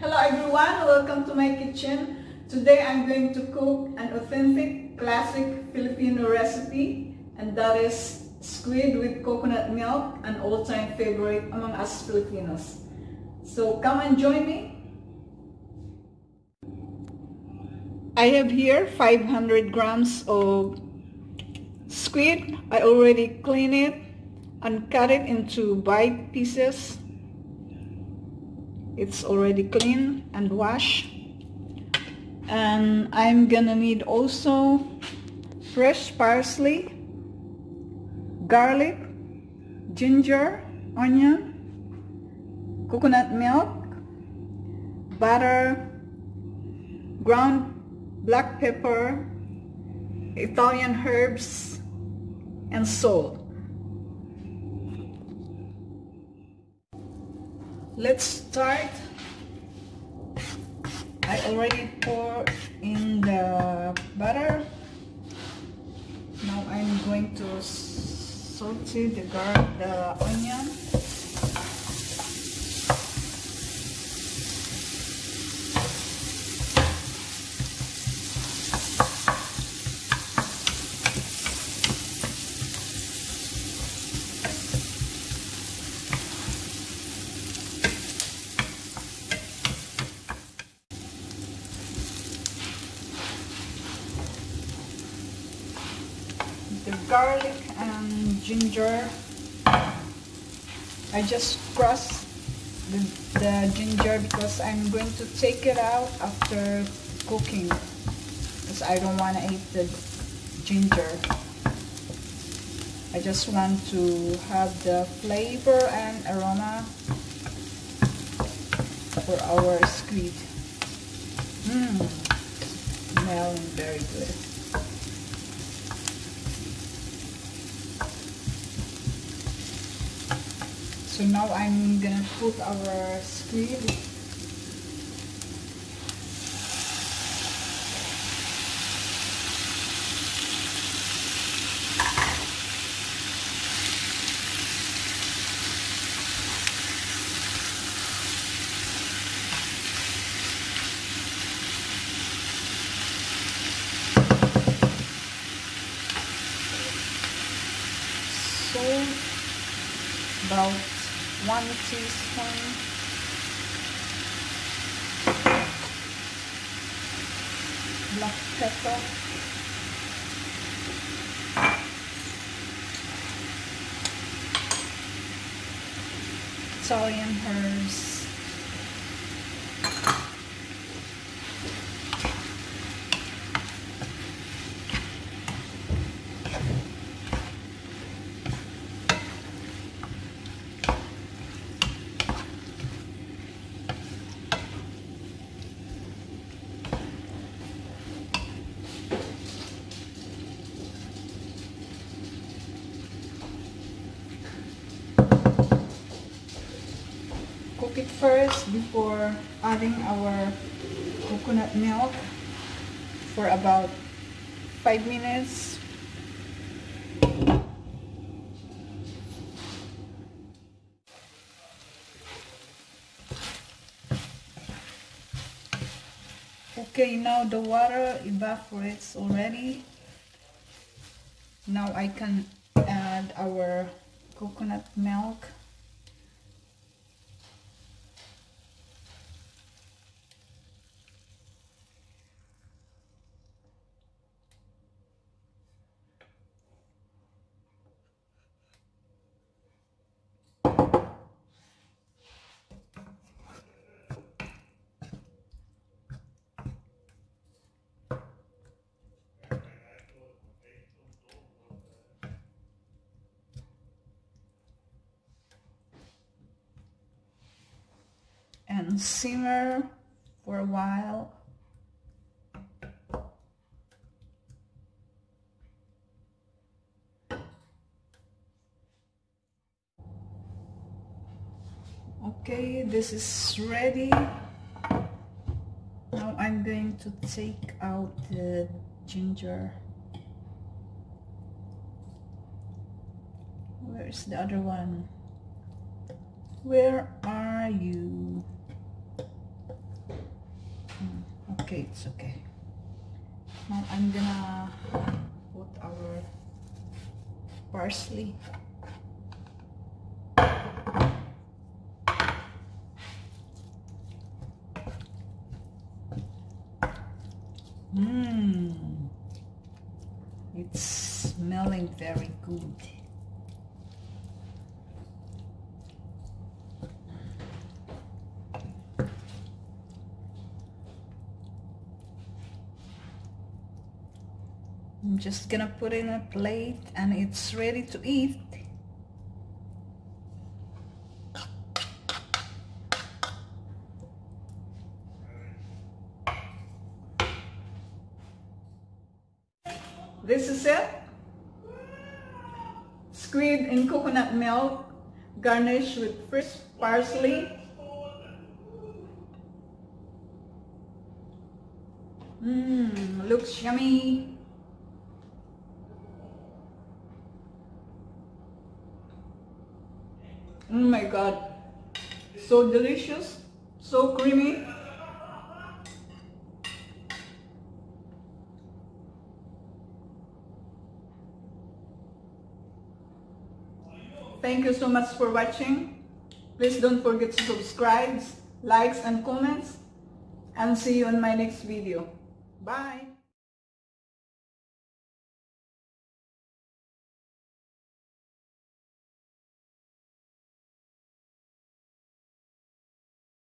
Hello everyone, welcome to my kitchen. Today I'm going to cook an authentic classic Filipino recipe, and that is squid with coconut milk, an all-time favorite among us Filipinos. So come and join me. I have here 500 grams of squid. I already cleaned it and cut it into bite pieces. It's already clean and washed. And I'm gonna need also fresh parsley, garlic, ginger, onion, coconut milk, butter, ground black pepper, Italian herbs, and salt. Let's start. I already poured in the butter. Now I'm going to saute the onion. The garlic and ginger, I just crushed the ginger because I'm going to take it out after cooking because I don't want to eat the ginger. I just want to have the flavor and aroma for our squid. Smelling very good. So now I'm gonna put our squid. Salt, about 1 teaspoon. Black pepper. Italian herbs. Cook it first before adding our coconut milk for about 5 minutes. Okay, now the water evaporates already. Now I can add our coconut milk. And simmer for a while. Okay, this is ready. Now I'm going to take out the ginger. Where's the other one? Where are you? Okay, it's okay. Now I'm gonna put our parsley. It's smelling very good. I'm just gonna put it in a plate and it's ready to eat. This is it. Squid in coconut milk, garnished with fresh parsley. Looks yummy. Oh my god, so delicious, so creamy. Thank you so much for watching. Please don't forget to subscribe, likes and comments, and see you in my next video. Bye.